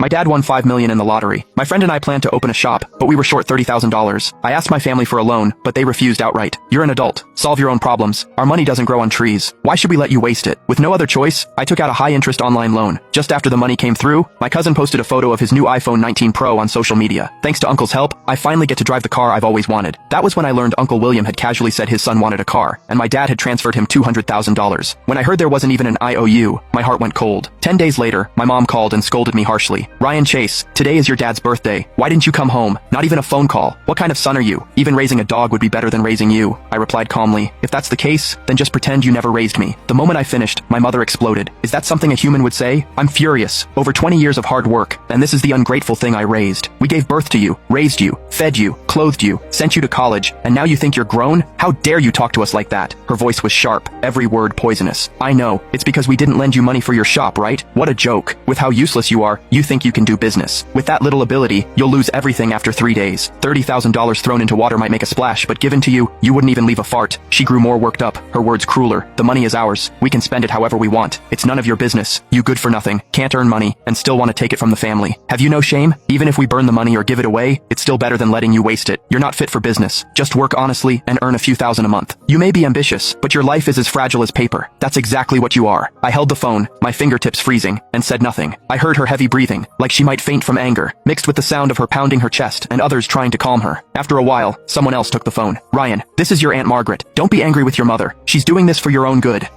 My dad won $5 million in the lottery. My friend and I planned to open a shop, but we were short $30,000. I asked my family for a loan, but they refused outright. You're an adult. Solve your own problems. Our money doesn't grow on trees. Why should we let you waste it? With no other choice, I took out a high-interest online loan. Just after the money came through, my cousin posted a photo of his new iPhone 19 Pro on social media. Thanks to Uncle's help, I finally get to drive the car I've always wanted. That was when I learned Uncle William had casually said his son wanted a car, and my dad had transferred him $200,000. When I heard there wasn't even an IOU, my heart went cold. 10 days later, my mom called and scolded me harshly. Ryan Chase, today is your dad's birthday. Why didn't you come home? Not even a phone call. What kind of son are you? Even raising a dog would be better than raising you. I replied calmly. If that's the case, then just pretend you never raised me. The moment I finished, my mother exploded. Is that something a human would say? I'm furious. Over 20 years of hard work, and this is the ungrateful thing I raised. We gave birth to you, raised you, fed you, clothed you, sent you to college, and now you think you're grown? How dare you talk to us like that? Her voice was sharp, every word poisonous. I know, it's because we didn't lend you money for your shop, right? What a joke. With how useless you are, you think you can do business. With that little ability, you'll lose everything after 3 days. $30,000 thrown into water might make a splash, but given to you, you wouldn't even leave a fart. She grew more worked up, her words crueler. The money is ours. We can spend it however we want. It's none of your business. You good for nothing, can't earn money, and still want to take it from the family. Have you no shame? Even if we burn the money or give it away, it's still better than letting you waste it. You're not fit for business. Just work honestly and earn a few thousand a month. You may be ambitious, but your life is as fragile as paper. That's exactly what you are. I held the phone, my fingertips freezing, and said nothing. I heard her heavy breathing, like she might faint from anger, mixed with the sound of her pounding her chest and others trying to calm her. After a while, someone else took the phone. Ryan, this is your Aunt Margaret. Don't be angry with your mother. She's doing this for your own good.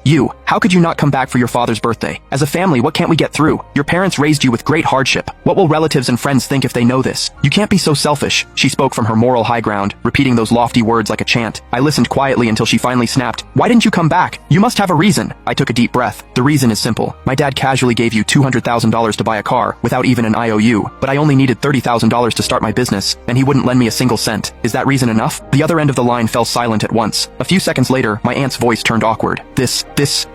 How could you not come back for your father's birthday? As a family, what can't we get through? Your parents raised you with great hardship. What will relatives and friends think if they know this? You can't be so selfish. She spoke from her moral high ground, repeating those lofty words like a chant. I listened quietly until she finally snapped. Why didn't you come back? You must have a reason. I took a deep breath. The reason is simple. My dad casually gave you $200,000 to buy a car without even an IOU, but I only needed $30,000 to start my business, and he wouldn't lend me a single cent. Is that reason enough? The other end of the line fell silent at once. A few seconds later, my aunt's voice turned awkward. This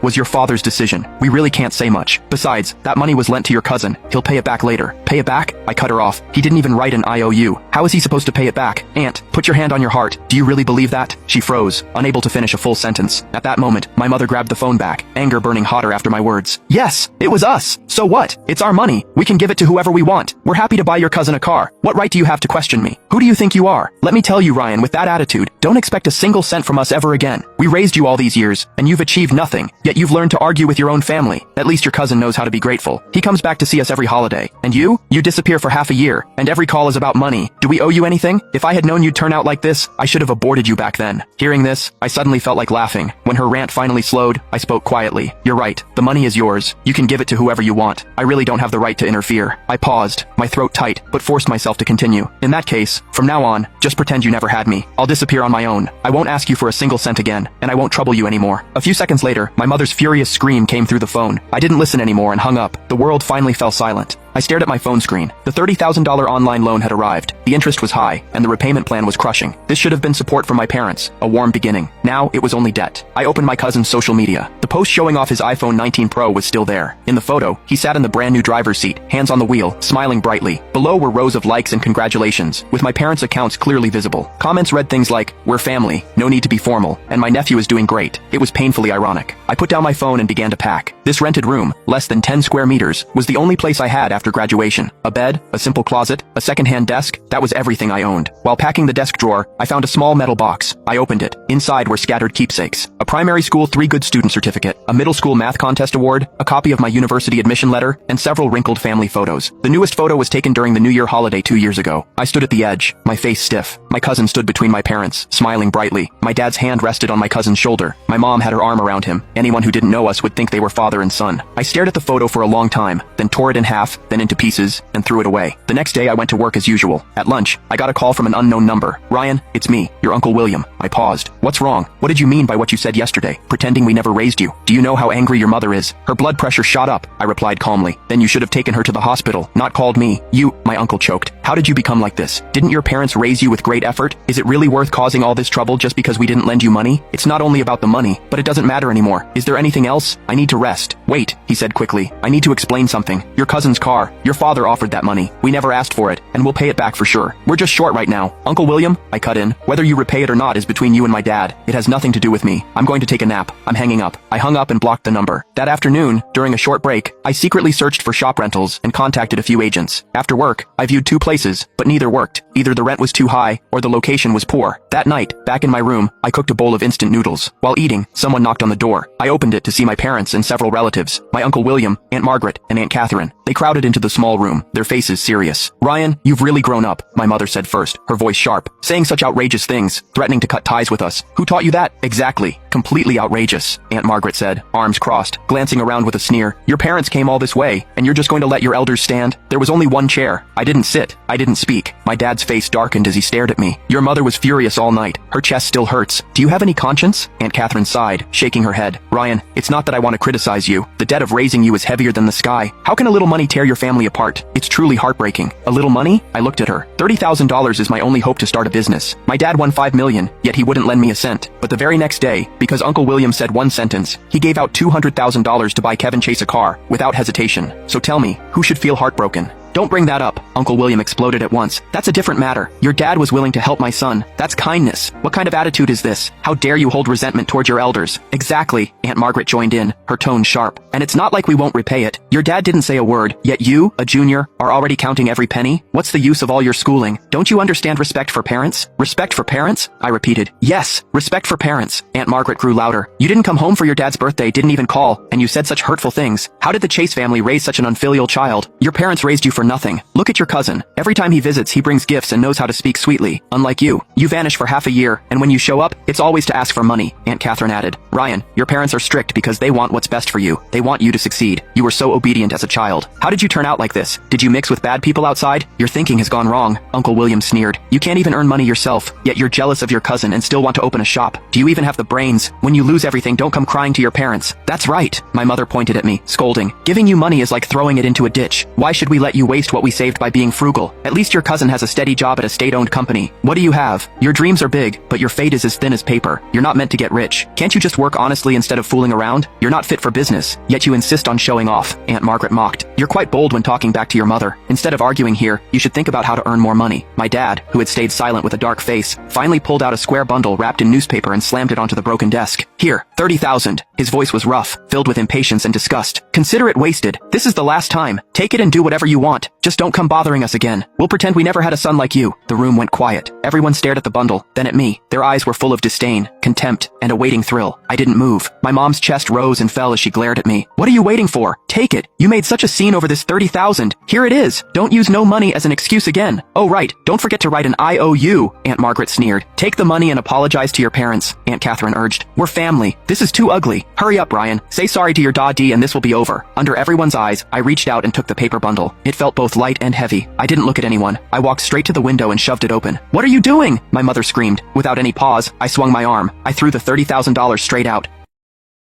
was your father's decision. We really can't say much. Besides, that money was lent to your cousin. He'll pay it back later. Pay it back? I cut her off. He didn't even write an IOU. How is he supposed to pay it back? Aunt, put your hand on your heart. Do you really believe that? She froze, unable to finish a full sentence. At that moment, my mother grabbed the phone back, anger burning hotter after my words. Yes, it was us. So what? It's our money. We can give it to whoever we want. We're happy to buy your cousin a car. What right do you have to question me? Who do you think you are? Let me tell you, Ryan, with that attitude, don't expect a single cent from us ever again. We raised you all these years, and you've achieved nothing, yet you've learned to argue with your own family. At least your cousin knows how to be grateful. He comes back to see us every holiday. And you disappear for half a year, and every call is about money. Do we owe you anything? If I had known you'd turn out like this, I should have aborted you back then. Hearing this, I suddenly felt like laughing. When her rant finally slowed, I spoke quietly. You're right. The money is yours. You can give it to whoever you want. I really don't have the right to interfere. I paused, my throat tight, but forced myself to continue. In that case, from now on, just pretend you never had me. I'll disappear on my own. I won't ask you for a single cent again, and I won't trouble you anymore. A few seconds later, my mother's furious scream came through the phone. I didn't listen anymore and hung up. The world finally fell silent. I stared at my phone screen. The $30,000 online loan had arrived. The interest was high, and the repayment plan was crushing. This should have been support from my parents, a warm beginning. Now, it was only debt. I opened my cousin's social media. The post showing off his iPhone 19 Pro was still there. In the photo, he sat in the brand new driver's seat, hands on the wheel, smiling brightly. Below were rows of likes and congratulations, with my parents' accounts clearly visible. Comments read things like, "We're family, no need to be formal, and my nephew is doing great." It was painfully ironic. I put down my phone and began to pack. This rented room, less than 10 square meters, was the only place I had after graduation. A bed, a simple closet, a second-hand desk, that was everything I owned. While packing the desk drawer, I found a small metal box. I opened it. Inside were scattered keepsakes. A primary school 3 good student certificate, a middle school math contest award, a copy of my university admission letter, and several wrinkled family photos. The newest photo was taken during the New Year holiday 2 years ago. I stood at the edge, my face stiff. My cousin stood between my parents, smiling brightly. My dad's hand rested on my cousin's shoulder. My mom had her arm around him. Anyone who didn't know us would think they were father and son. I stared at the photo for a long time, then tore it in half, then into pieces, and threw it away. The next day I went to work as usual. At lunch, I got a call from an unknown number. "Ryan, it's me, your Uncle William." I paused. "What's wrong? What did you mean by what you said yesterday? Pretending we never raised you? Do you know how angry your mother is? Her blood pressure shot up," I replied calmly. "Then you should have taken her to the hospital, not called me. My uncle choked. "How did you become like this? Didn't your parents raise you with great effort? Is it really worth causing all this trouble just because we didn't lend you money? It's not only about the money, but it doesn't matter anymore. Is there anything else? I need to rest." "Wait," he said quickly. "I need to explain something. Your cousin's car car. Your father offered that money. We never asked for it, and we'll pay it back for sure. We're just short right now. Uncle William, I cut in. Whether you repay it or not is between you and my dad. It has nothing to do with me. I'm going to take a nap. I'm hanging up. I hung up and blocked the number. That afternoon, during a short break, I secretly searched for shop rentals and contacted a few agents. After work, I viewed 2 places, but neither worked. Either the rent was too high, or the location was poor. That night, back in my room, I cooked a bowl of instant noodles. While eating, someone knocked on the door. I opened it to see my parents and several relatives. My Uncle William, Aunt Margaret, and Aunt Catherine. They crowded into the small room, their faces serious. "Ryan, you've really grown up," my mother said first, her voice sharp. "Saying such outrageous things, threatening to cut ties with us. Who taught you that?" "Exactly. Completely outrageous," Aunt Margaret said, arms crossed, glancing around with a sneer. "Your parents came all this way, and you're just going to let your elders stand? There was only one chair. I didn't sit. I didn't speak." My dad's face darkened as he stared at me. "Your mother was furious all night. Her chest still hurts. Do you have any conscience?" Aunt Catherine sighed, shaking her head. "Ryan, it's not that I want to criticize you. The debt of raising you is heavier than the sky. How can a little money tear your family apart? It's truly heartbreaking." "A little money?" I looked at her. $30,000 is my only hope to start a business. My dad won $5 million, yet he wouldn't lend me a cent. But the very next day, because Uncle William said one sentence, he gave out $200,000 to buy Kevin Chase a car, without hesitation. So tell me, who should feel heartbroken? "Don't bring that up," Uncle William exploded at once. "That's a different matter. Your dad was willing to help my son. That's kindness. What kind of attitude is this? How dare you hold resentment toward your elders?" "Exactly," Aunt Margaret joined in, her tone sharp. "And it's not like we won't repay it. Your dad didn't say a word, yet you, a junior, are already counting every penny? What's the use of all your schooling? Don't you understand respect for parents?" "Respect for parents?" I repeated. "Yes, respect for parents." Aunt Margaret grew louder. "You didn't come home for your dad's birthday, didn't even call, and you said such hurtful things. How did the Chase family raise such an unfilial child? Your parents raised you for nothing. Look at your cousin. Every time he visits, he brings gifts and knows how to speak sweetly. Unlike you. You vanish for half a year, and when you show up, it's always to ask for money," Aunt Catherine added. "Ryan, your parents are strict because they want what's best for you. They want you to succeed. You were so obedient as a child. How did you turn out like this? Did you mix with bad people outside? Your thinking has gone wrong," Uncle William sneered. "You can't even earn money yourself, yet you're jealous of your cousin and still want to open a shop. Do you even have the brains? When you lose everything, don't come crying to your parents." "That's right," my mother pointed at me, scolding. "Giving you money is like throwing it into a ditch. Why should we let you waste what we saved by being frugal? At least your cousin has a steady job at a state-owned company. What do you have? Your dreams are big, but your fate is as thin as paper. You're not meant to get rich. Can't you just work honestly instead of fooling around? You're not fit for business, yet you insist on showing off," Aunt Margaret mocked. "You're quite bold when talking back to your mother. Instead of arguing here, you should think about how to earn more money." My dad, who had stayed silent with a dark face, finally pulled out a square bundle wrapped in newspaper and slammed it onto the broken desk. "Here, 30,000. His voice was rough, filled with impatience and disgust. "Consider it wasted. This is the last time. Take it and do whatever you want. Just don't come bothering us again. We'll pretend we never had a son like you." The room went quiet. Everyone stared at the bundle, then at me. Their eyes were full of disdain, contempt, and a waiting thrill. I didn't move. My mom's chest rose and fell as she glared at me. "What are you waiting for? Take it. You made such a scene over this 30,000. Here it is. Don't use no money as an excuse again. Oh right, don't forget to write an IOU," Aunt Margaret sneered. "Take the money and apologize to your parents," Aunt Catherine urged. "We're family. This is too ugly. Hurry up, Ryan. Say sorry to your daddy and this will be over." Under everyone's eyes, I reached out and took the paper bundle. It felt both light and heavy. I didn't look at anyone. I walked straight to the window and shoved it open. "What are you doing?" my mother screamed. Without any pause, I swung my arm. I threw the $30,000 straight out.